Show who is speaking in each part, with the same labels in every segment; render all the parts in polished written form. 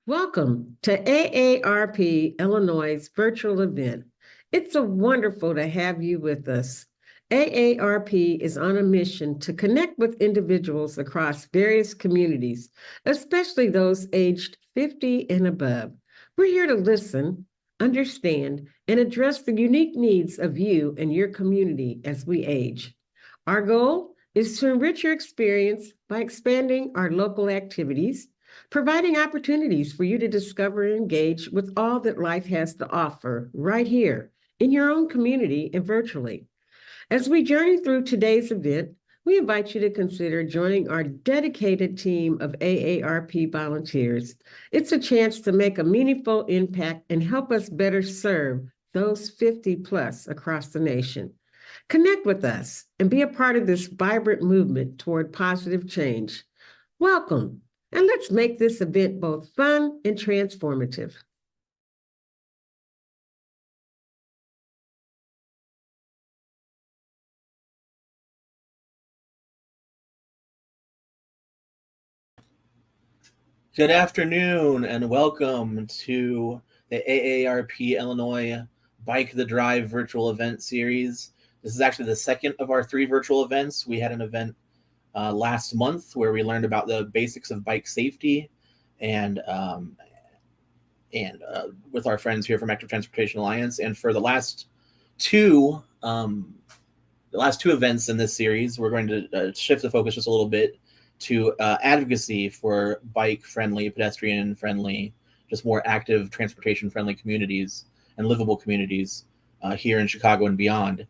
Speaker 1: Welcome to AARP Illinois' virtual event. It's so wonderful to have you with us. AARP is on a mission to connect with individuals across various communities, especially those aged 50 and above. We're here to listen, understand, and address the unique needs of you and your community as we age. Our goal is to enrich your experience by expanding our local activities, providing opportunities for you to discover and engage with all that life has to offer right here in your own community and virtually. As we journey through today's event, we invite you to consider joining our dedicated team of AARP volunteers. It's a chance to make a meaningful impact and help us better serve those 50 plus across the nation. Connect with us and be a part of this vibrant movement toward positive change. Welcome, and let's make this event both fun and transformative.
Speaker 2: Good afternoon and welcome to the AARP Illinois Bike the Drive virtual event series. This is actually the second of our 3 virtual events. We had an event last month where we learned about the basics of bike safety and with our friends here from Active Transportation Alliance. And for the last two events in this series, we're going to shift the focus just a little bit to advocacy for bike-friendly, pedestrian-friendly, just more active transportation-friendly communities and livable communities here in Chicago and beyond.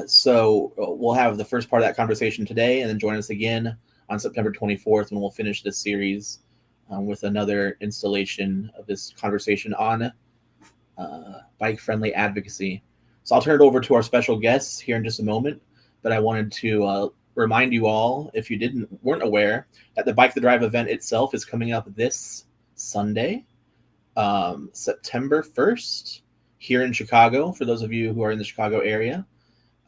Speaker 2: So we'll have the first part of that conversation today, and then join us again on September 24th when we'll finish this series with another installation of this conversation on bike-friendly advocacy. So I'll turn it over to our special guests here in just a moment, but I wanted to remind you all, if you weren't aware, that the Bike the Drive event itself is coming up this Sunday, September 1st, here in Chicago. For those of you who are in the Chicago area,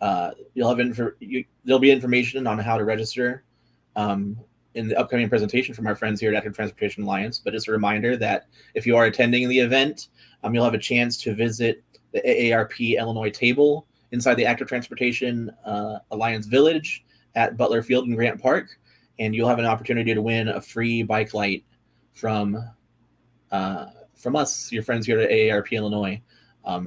Speaker 2: there'll be information on how to register in the upcoming presentation from our friends here at Active Transportation Alliance. But just a reminder that if you are attending the event, you'll have a chance to visit the AARP Illinois table inside the Active Transportation Alliance Village at Butler Field in Grant Park, and you'll have an opportunity to win a free bike light from us, your friends here at AARP Illinois.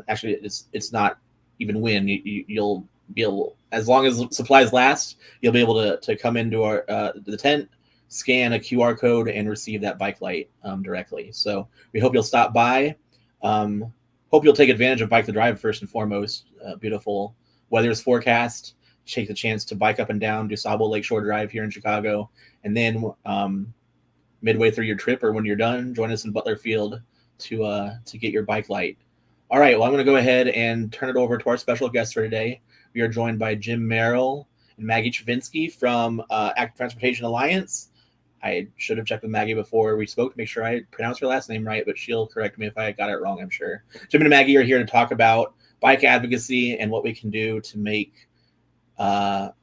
Speaker 2: Actually, it's not even win. You'll be able, as long as supplies last, you'll be able to come into our the tent, scan a QR code, and receive that bike light directly. So we hope you'll stop by. Hope you'll take advantage of Bike the Drive first and foremost. Beautiful weather is forecast. Take the chance to bike up and down DuSable Lakeshore Drive here in Chicago, and then midway through your trip or when you're done, join us in Butler Field to get your bike light. All right, well, I'm going to go ahead and turn it over to our special guests for today. We are joined by Jim Merrill and Maggie Travinsky from Active Transportation Alliance. I should have checked with Maggie before we spoke to make sure I pronounced her last name right, but she'll correct me if I got it wrong, I'm sure. Jim and Maggie are here to talk about bike advocacy and what we can do to make our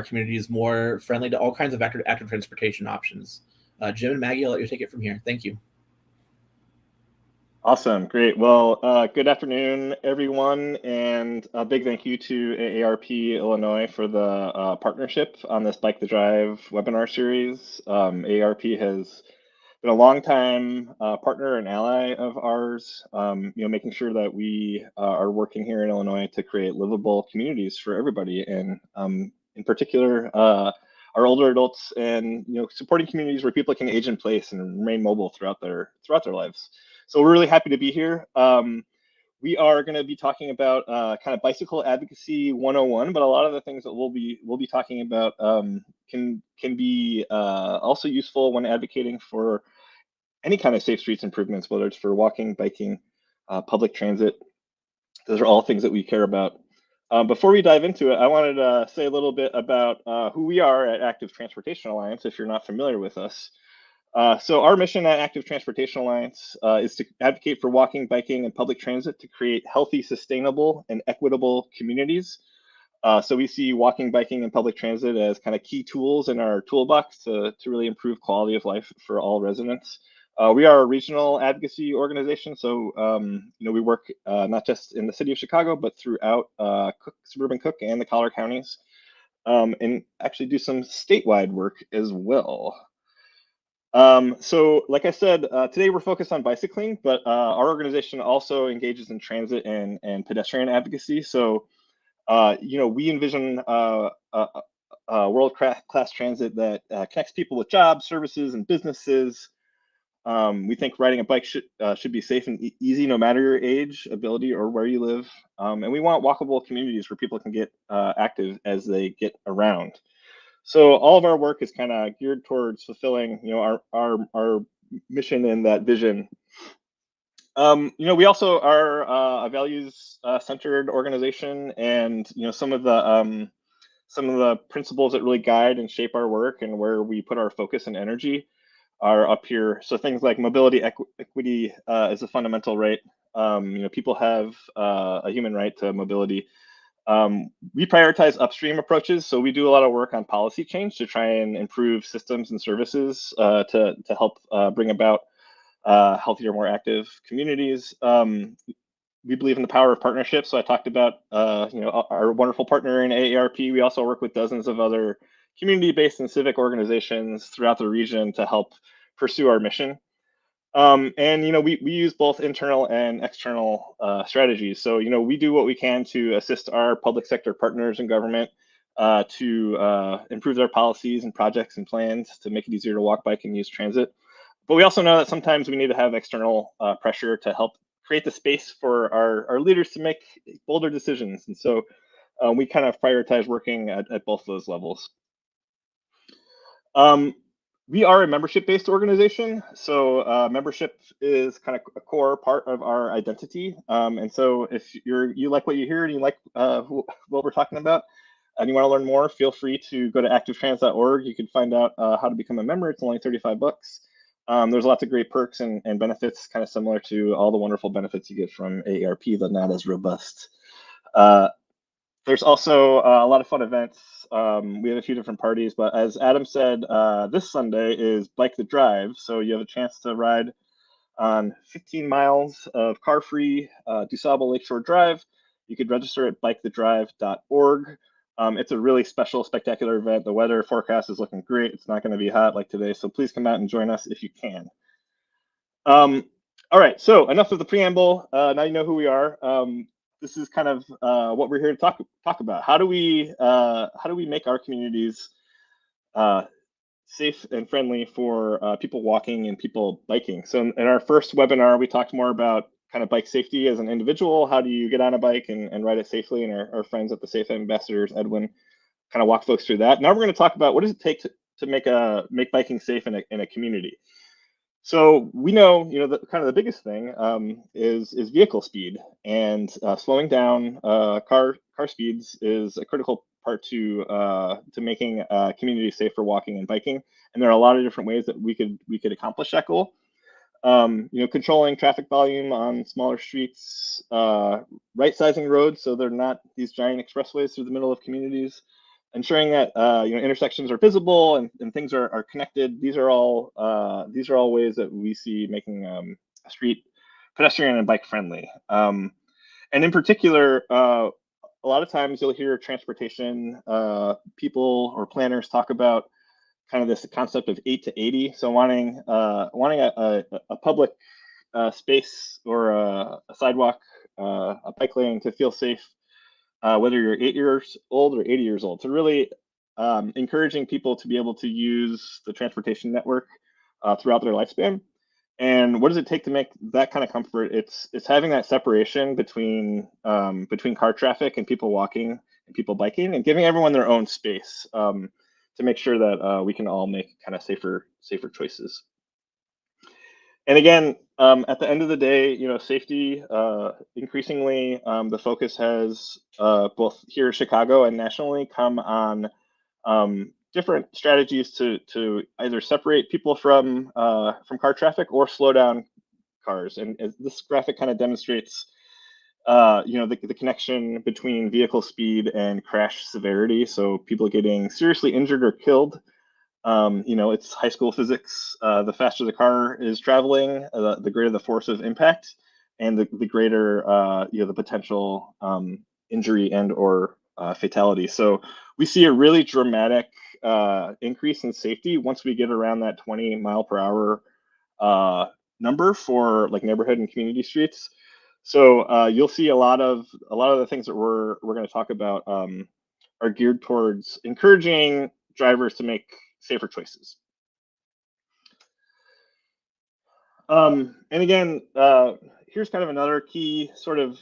Speaker 2: community is more friendly to all kinds of active transportation options. Jim and Maggie, I'll let you take it from here. Thank you.
Speaker 3: Awesome. Great. Well, good afternoon, everyone. And a big thank you to AARP Illinois for the partnership on this Bike the Drive webinar series. AARP has been a longtime partner and ally of ours, making sure that we are working here in Illinois to create livable communities for everybody. And in particular, our older adults, and supporting communities where people can age in place and remain mobile throughout their lives. So we're really happy to be here. We are going to be talking about kind of bicycle advocacy 101, but a lot of the things that we'll be talking about can be also useful when advocating for any kind of safe streets improvements, whether it's for walking, biking, public transit. Those are all things that we care about. Before we dive into it, I wanted to say a little bit about who we are at Active Transportation Alliance, if you're not familiar with us. So our mission at Active Transportation Alliance is to advocate for walking, biking, and public transit to create healthy, sustainable, and equitable communities. So we see walking, biking, and public transit as kind of key tools in our toolbox to really improve quality of life for all residents. We are a regional advocacy organization, so we work not just in the city of Chicago, but throughout suburban Cook and the Collier counties, and actually do some statewide work as well. So like I said, today we're focused on bicycling, but our organization also engages in transit and pedestrian advocacy. So, we envision world-class transit that connects people with jobs, services, and businesses. We think riding a bike should be safe and easy no matter your age, ability, or where you live. And we want walkable communities where people can get active as they get around. So all of our work is kind of geared towards fulfilling, our mission and that vision. We also are a values centered organization, and some of the principles that really guide and shape our work and where we put our focus and energy are up here. So things like mobility equity is a fundamental right. People have a human right to mobility. We prioritize upstream approaches, so we do a lot of work on policy change to try and improve systems and services to help bring about healthier, more active communities. We believe in the power of partnerships. So I talked about our wonderful partner in AARP. We also work with dozens of other community-based and civic organizations throughout the region to help pursue our mission. We use both internal and external strategies. So, we do what we can to assist our public sector partners in government to improve their policies and projects and plans to make it easier to walk, bike, and use transit. But we also know that sometimes we need to have external pressure to help create the space for our leaders to make bolder decisions. And so we kind of prioritize working at both those levels. We are a membership-based organization, so membership is kind of a core part of our identity. And so if you like what you hear and you like what we're talking about, and you want to learn more, feel free to go to activetrans.org. You can find out how to become a member. It's only $35. There's lots of great perks and benefits, kind of similar to all the wonderful benefits you get from AARP, but not as robust. There's also a lot of fun events. We have a few different parties, but as Adam said, this Sunday is Bike the Drive. So you have a chance to ride on 15 miles of car-free DuSable Lakeshore Drive. You could register at bikethedrive.org. It's a really special, spectacular event. The weather forecast is looking great. It's not going to be hot like today, so please come out and join us if you can. All right, so enough of the preamble. Now you know who we are. This is kind of what we're here to talk about. How do we make our communities safe and friendly for people walking and people biking? So in our first webinar, we talked more about kind of bike safety as an individual. How do you get on a bike and ride it safely? And our friends at the Safe Ambassadors, Edwin, kind of walk folks through that. Now we're going to talk about what does it take to make biking safe in a community. So we know, the biggest thing is vehicle speed, and slowing down car speeds is a critical part to making a community safe for walking and biking. And there are a lot of different ways that we could accomplish that goal. Controlling traffic volume on smaller streets, right sizing roads so they're not these giant expressways through the middle of communities, ensuring that intersections are visible and things are connected. These are all ways that we see making a street pedestrian and bike friendly. And in particular, a lot of times you'll hear transportation people or planners talk about kind of this concept of 8 to 80. So wanting a public space or a sidewalk, a bike lane to feel safe, whether you're 8 years old or 80 years old. So really encouraging people to be able to use the transportation network throughout their lifespan. And what does it take to make that kind of comfort? It's having that separation between car traffic and people walking and people biking, and giving everyone their own space to make sure that we can all make kind of safer choices. And again, at the end of the day, safety, increasingly, the focus has both here in Chicago and nationally come on different strategies to either separate people from car traffic or slow down cars. And as this graphic kind of demonstrates, the connection between vehicle speed and crash severity. So people getting seriously injured or killed It's high school physics. The faster the car is traveling, the greater the force of impact, and the greater the potential injury and or fatality. So we see a really dramatic increase in safety once we get around that 20 mile per hour number for like neighborhood and community streets. So you'll see a lot of the things that we're going to talk about are geared towards encouraging drivers to make safer choices. And again, here's kind of another key sort of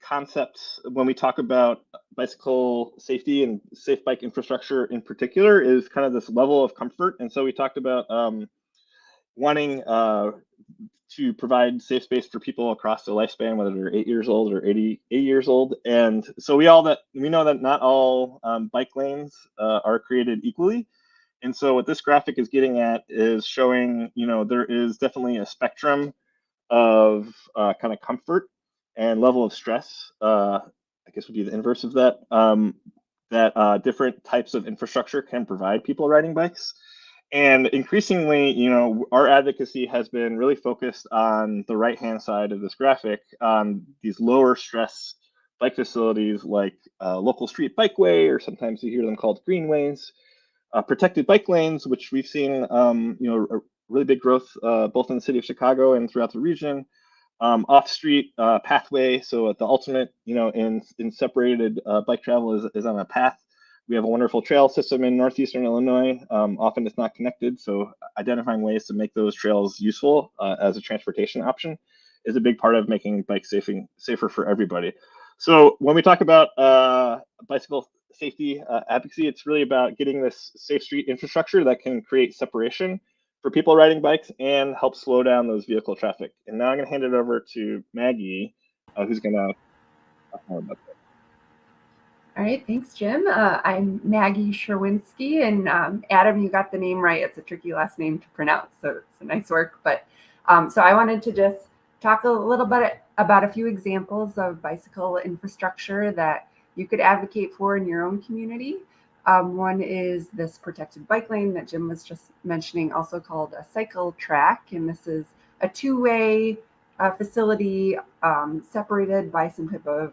Speaker 3: concept when we talk about bicycle safety and safe bike infrastructure in particular is kind of this level of comfort. And so we talked about wanting to provide safe space for people across the lifespan, whether they're 8 years old or 88 years old. And so we know that not all bike lanes are created equally. And so what this graphic is getting at is showing, there is definitely a spectrum of kind of comfort and level of stress, I guess would be the inverse of that, that different types of infrastructure can provide people riding bikes. And increasingly, our advocacy has been really focused on the right-hand side of this graphic on these lower stress bike facilities like local street bikeway, or sometimes you hear them called greenways, protected bike lanes, which we've seen, a really big growth both in the city of Chicago and throughout the region. Off-street pathway, so the ultimate, in separated bike travel is on a path. We have a wonderful trail system in northeastern Illinois. Often it's not connected, so identifying ways to make those trails useful as a transportation option is a big part of making bike safer for everybody. So when we talk about bicycle safety advocacy, it's really about getting this safe street infrastructure that can create separation for people riding bikes and help slow down those vehicle traffic. And now I'm going to hand it over to Maggie, who's going to talk more about that.
Speaker 4: All right, thanks, Jim. I'm Maggie Sherwinski, and Adam, you got the name right. It's a tricky last name to pronounce, so it's a nice work. But so I wanted to just talk a little bit about a few examples of bicycle infrastructure that you could advocate for in your own community. One is this protected bike lane that Jim was just mentioning, also called a cycle track. And this is a two-way facility separated by some type of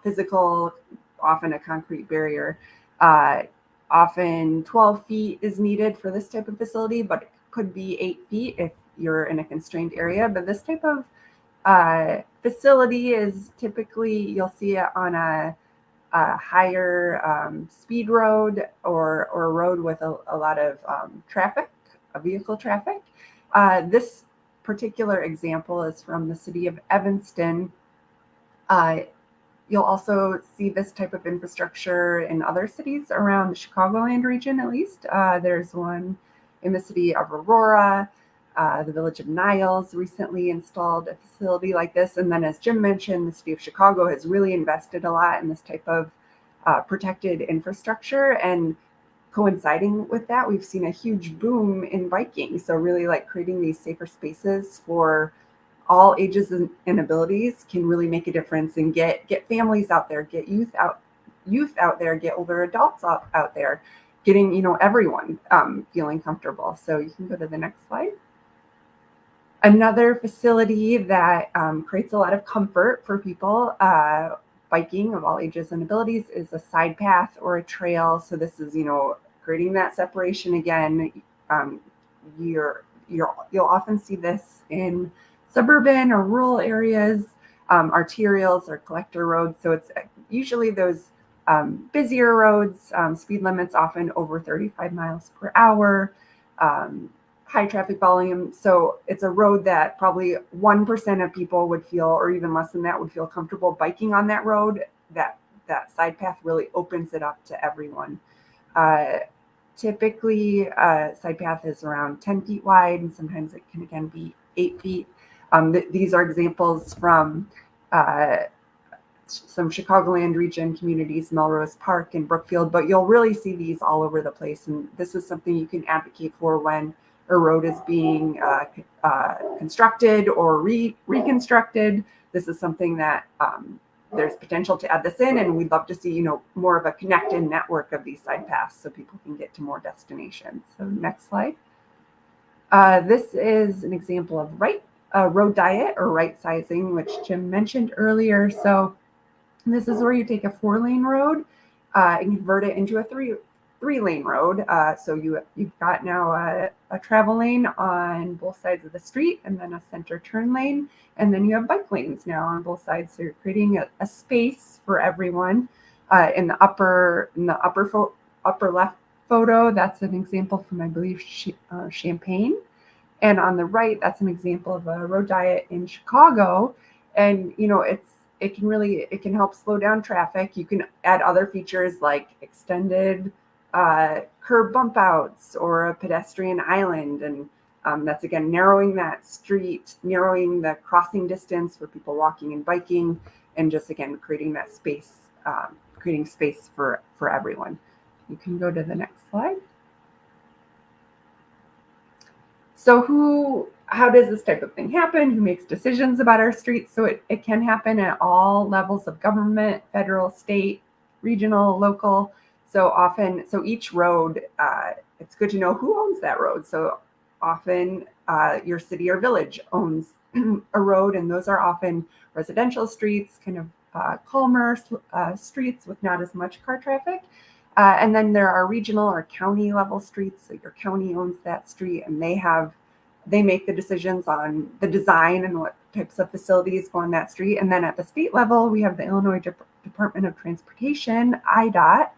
Speaker 4: physical, often a concrete barrier. Often 12 feet is needed for this type of facility, but it could be 8 feet if you're in a constrained area. But this type of facility is typically, you'll see it on a higher speed road or a road with a lot of traffic, vehicle traffic. This particular example is from the city of Evanston. You'll also see this type of infrastructure in other cities around the Chicagoland region, at least. There's one in the city of Aurora. The village of Niles recently installed a facility like this. And then, as Jim mentioned, the city of Chicago has really invested a lot in this type of protected infrastructure. And coinciding with that, we've seen a huge boom in biking. So really like creating these safer spaces for all ages and abilities can really make a difference and get families out there, get youth out there, get older adults out there, getting, everyone feeling comfortable. So you can go to the next slide. Another facility that creates a lot of comfort for people biking of all ages and abilities is a side path or a trail. So this is, creating that separation again. You'll often see this in suburban or rural areas, arterials or collector roads. So it's usually those busier roads, speed limits often over 35 miles per hour, high traffic volume. So it's a road that probably 1% of people would feel, or even less than that, would feel comfortable biking on that road. That side path really opens it up to everyone. Typically, side path is around 10 feet wide, and sometimes it can again be 8 feet. These are examples from some Chicagoland region communities, Melrose Park and Brookfield, but you'll really see these all over the place. And this is something you can advocate for when a road is being constructed or reconstructed. This is something that there's potential to add this in, and we'd love to see, more of a connected network of these side paths so people can get to more destinations. So next slide. This is an example of road diet or right sizing, which Jim mentioned earlier. So this is where you take a 4-lane road and convert it into a three-lane road. So you've got now a travel lane on both sides of the street, and then a center turn lane, and then you have bike lanes now on both sides. So you're creating a space for everyone. In the upper left photo, that's an example from, I believe, Champaign. And on the right, that's an example of a road diet in Chicago. And, it can help slow down traffic. You can add other features like extended curb bump outs or a pedestrian island. And that's, again, narrowing that street, narrowing the crossing distance for people walking and biking, and just, again, creating that space, creating space for everyone. You can go to the next slide. So how does this type of thing happen? Who makes decisions about our streets? So it can happen at all levels of government, federal, state, regional, local. So each road, it's good to know who owns that road. So often your city or village owns a road, and those are often residential streets, kind of calmer streets with not as much car traffic. And then there are regional or county level streets. So your county owns that street, and they make the decisions on the design and what types of facilities go on that street. And then at the state level, we have the Illinois Department of Transportation, IDOT.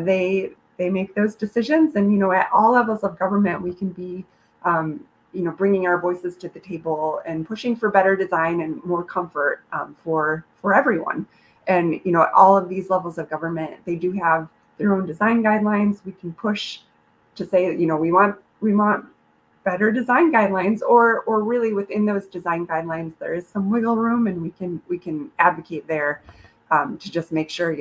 Speaker 4: They make those decisions. And, at all levels of government, we can be, bringing our voices to the table and pushing for better design and more comfort for everyone. And, at all of these levels of government, they do have their own design guidelines. We can push to say, we want better design guidelines, or really within those design guidelines, there is some wiggle room, and we can advocate there to just make sure,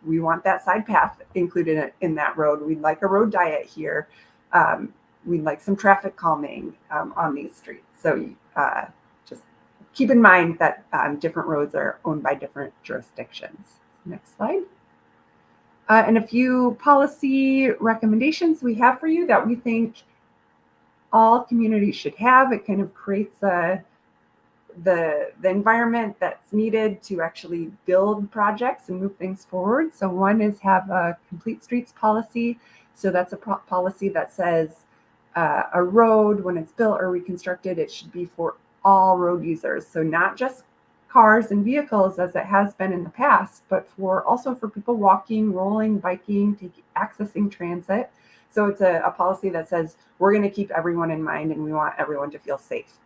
Speaker 4: we want that side path included in that road. We'd like a road diet here. We'd like some traffic calming on these streets. So just keep in mind that different roads are owned by different jurisdictions. Next slide. And a few policy recommendations we have for you that we think all communities should have. It kind of creates the environment that's needed to actually build projects and move things forward. So one is have a complete streets policy. So that's a policy that says a road, when it's built or reconstructed, it should be for all road users. So not just cars and vehicles as it has been in the past, but also for people walking, rolling, biking, accessing transit. So it's a policy that says we're going to keep everyone in mind, and we want everyone to feel safe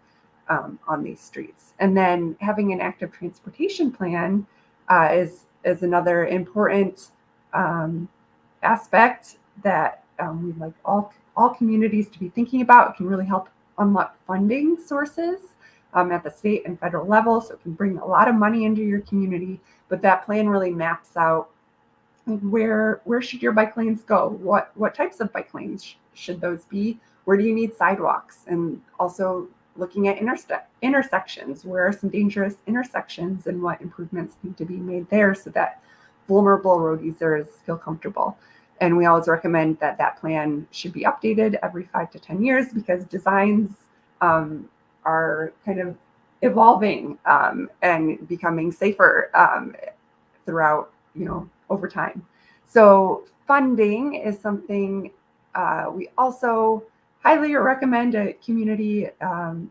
Speaker 4: on these streets. And then having an active transportation plan is another important aspect that we'd like all communities to be thinking about. It can really help unlock funding sources at the state and federal level, so it can bring a lot of money into your community. But that plan really maps out where should your bike lanes go? What types of bike lanes should those be? Where do you need sidewalks? And also looking at intersections. Where are some dangerous intersections, and what improvements need to be made there so that vulnerable road users feel comfortable? And we always recommend that plan should be updated every 5 to 10 years, because designs are kind of evolving and becoming safer throughout, over time. So funding is something we also highly recommend a community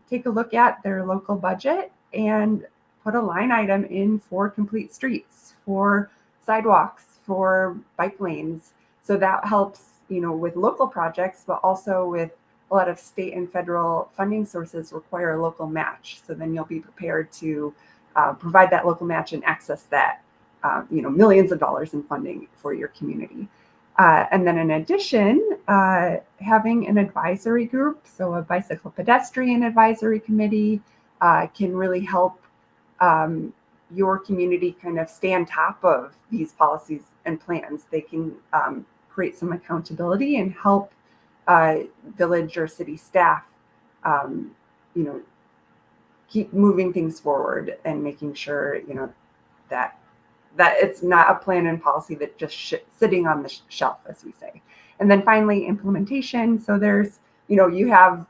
Speaker 4: take a look at their local budget and put a line item in for complete streets, for sidewalks, for bike lanes. So that helps, with local projects, but also with a lot of state and federal funding sources require a local match. So then you'll be prepared to provide that local match and access that, millions of dollars in funding for your community. And then in addition, having an advisory group, so a bicycle pedestrian advisory committee, can really help your community kind of stay on top of these policies and plans. They can create some accountability and help village or city staff, keep moving things forward and making sure, that that it's not a plan and policy that just sitting on the shelf, as we say. And then finally, implementation. So there's, you have,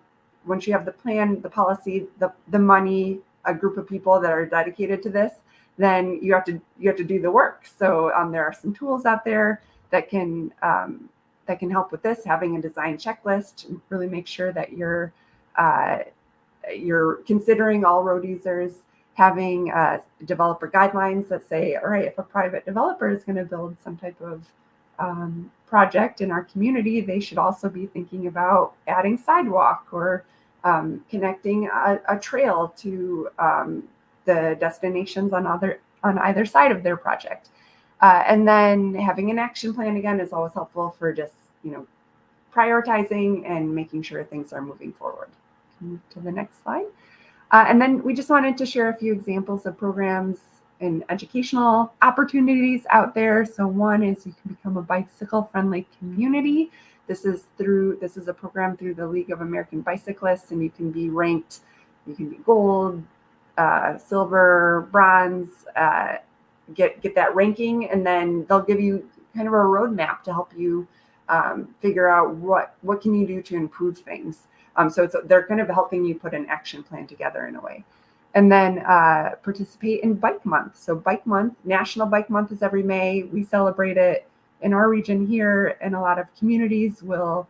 Speaker 4: once you have the plan, the policy, the money, a group of people that are dedicated to this, then you have to do the work. So there are some tools out there that can help with this, having a design checklist, and really make sure that you're considering all road users, having developer guidelines that say, all right, if a private developer is going to build some type of project in our community, they should also be thinking about adding sidewalk or connecting a trail to the destinations on either side of their project. And then having an action plan, again, is always helpful for just, prioritizing and making sure things are moving forward. Move to the next slide. And then we just wanted to share a few examples of programs and educational opportunities out there. So one is you can become a bicycle-friendly community. This is a program through the League of American Bicyclists, and you can be ranked, you can be gold, silver, bronze, get that ranking, and then they'll give you kind of a roadmap to help you figure out what can you do to improve things. So they're kind of helping you put an action plan together in a way. And then participate in Bike Month. So Bike Month, National Bike Month is every May. We celebrate it in our region here, and a lot of communities will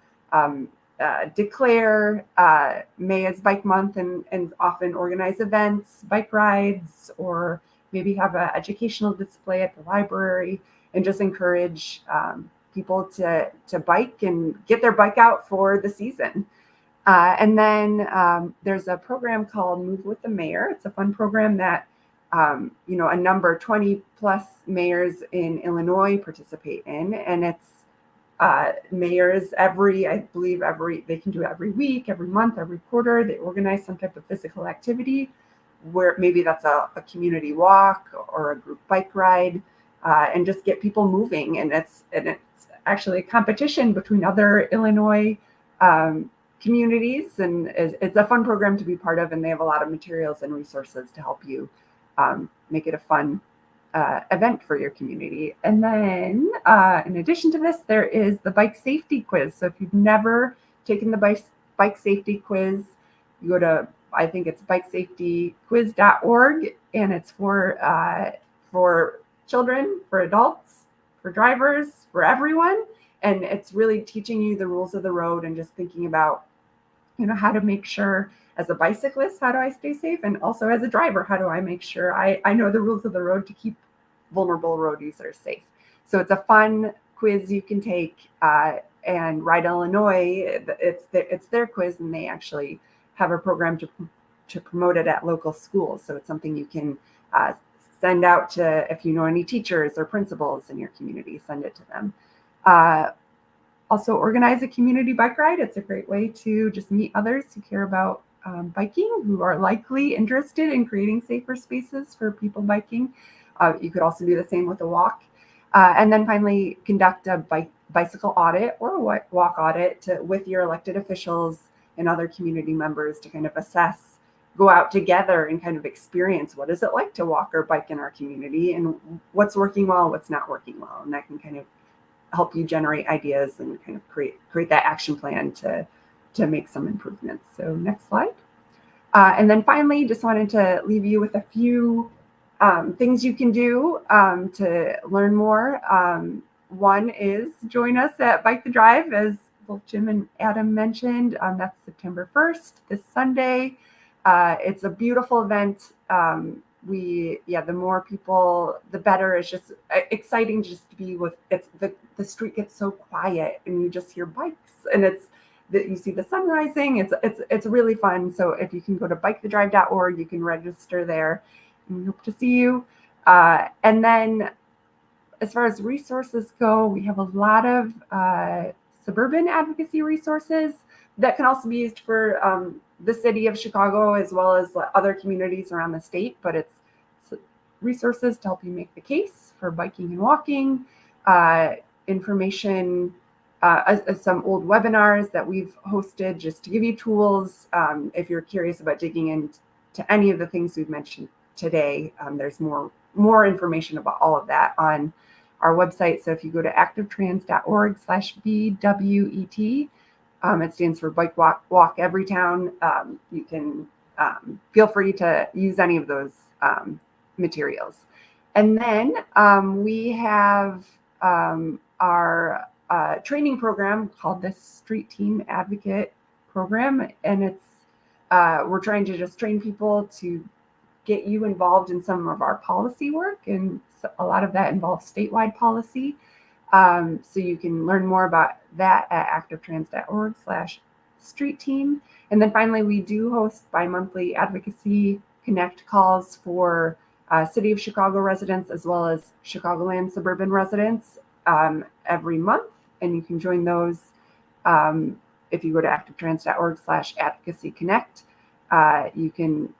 Speaker 4: declare May as Bike Month and often organize events, bike rides, or maybe have an educational display at the library, and just encourage people to bike and get their bike out for the season. And then there's a program called Move with the Mayor. It's a fun program that, a number 20 plus mayors in Illinois participate in. And it's mayors they can do it every week, every month, every quarter. They organize some type of physical activity where maybe that's a community walk or a group bike ride, and just get people moving. And it's actually a competition between other Illinois communities, and it's a fun program to be part of, and they have a lot of materials and resources to help you make it a fun event for your community. And then in addition to this, there is the bike safety quiz. So if you've never taken the bike safety quiz, you go to, I think it's bikesafetyquiz.org, and it's for children, for adults, for drivers, for everyone. And it's really teaching you the rules of the road and just thinking about, how to make sure, as a bicyclist, how do I stay safe? And also as a driver, how do I make sure I know the rules of the road to keep vulnerable road users safe? So it's a fun quiz you can take, and Ride Illinois, it's their quiz, and they actually have a program to promote it at local schools. So it's something you can send out to, if you know any teachers or principals in your community, send it to them. Also organize a community bike ride. It's a great way to just meet others who care about biking, who are likely interested in creating safer spaces for people biking. You could also do the same with a walk. And then finally, conduct a bicycle audit or a walk audit with your elected officials and other community members to kind of assess, go out together and kind of experience what is it like to walk or bike in our community, and what's working well, what's not working well. And that can kind of help you generate ideas and kind of create that action plan to make some improvements. So next slide. And then finally, just wanted to leave you with a few things you can do to learn more. One is join us at Bike the Drive, as both Jim and Adam mentioned. That's September 1st, this Sunday. It's a beautiful event. The more people, the better. It's just exciting just to be with. It's the street gets so quiet, and you just hear bikes, and you see the sun rising. It's really fun. So if you can go to bikethedrive.org, you can register there. And we hope to see you. And then, as far as resources go, we have a lot of suburban advocacy resources that can also be used for the city of Chicago, as well as other communities around the state. But it's resources to help you make the case for biking and walking, information, some old webinars that we've hosted just to give you tools. If you're curious about digging into any of the things we've mentioned today, there's more more information about all of that on our website. So if you go to activetrans.org/BWET, it stands for Bike Walk Every Town. You can feel free to use any of those materials. And then we have our training program called the Street Team Advocate program. And it's we're trying to just train people to get you involved in some of our policy work. And a lot of that involves statewide policy. So you can learn more about that at activetrans.org/street team. And then finally, we do host bi-monthly Advocacy Connect calls for City of Chicago residents as well as Chicagoland suburban residents every month. And you can join those if you go to activetrans.org/advocacy connect. You can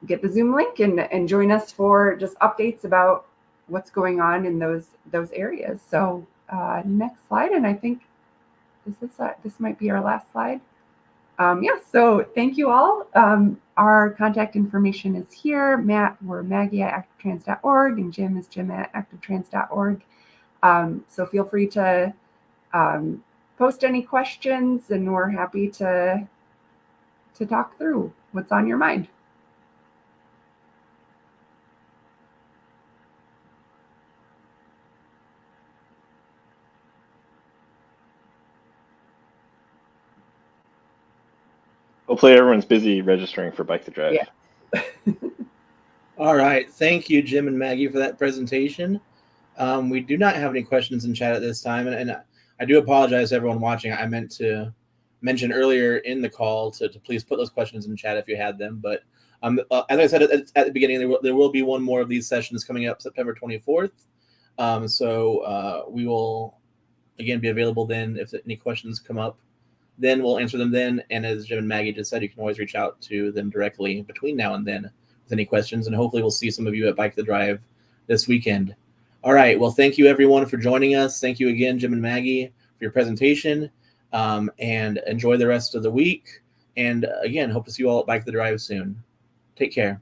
Speaker 4: get the Zoom link and join us for just updates about what's going on in those areas. So next slide, and I think this might be our last slide. So thank you all. Our contact information is here. We're Maggie at activetrans.org, and Jim is Jim at activetrans.org. So feel free to post any questions, and we're happy to talk through what's on your mind.
Speaker 3: Hopefully everyone's busy registering for Bike the Drive.
Speaker 4: Yeah.
Speaker 2: All right. Thank you, Jim and Maggie, for that presentation. We do not have any questions in chat at this time. And I do apologize to everyone watching. I meant to mention earlier in the call to please put those questions in chat if you had them. But as I said at the beginning, there will be one more of these sessions coming up September 24th. So we will, again, be available then if any questions come up. Then we'll answer them then. And as Jim and Maggie just said, you can always reach out to them directly between now and then with any questions. And hopefully we'll see some of you at Bike the Drive this weekend. All right. Well, thank you, everyone, for joining us. Thank you again, Jim and Maggie, for your presentation. And enjoy the rest of the week. And again, hope to see you all at Bike the Drive soon. Take care.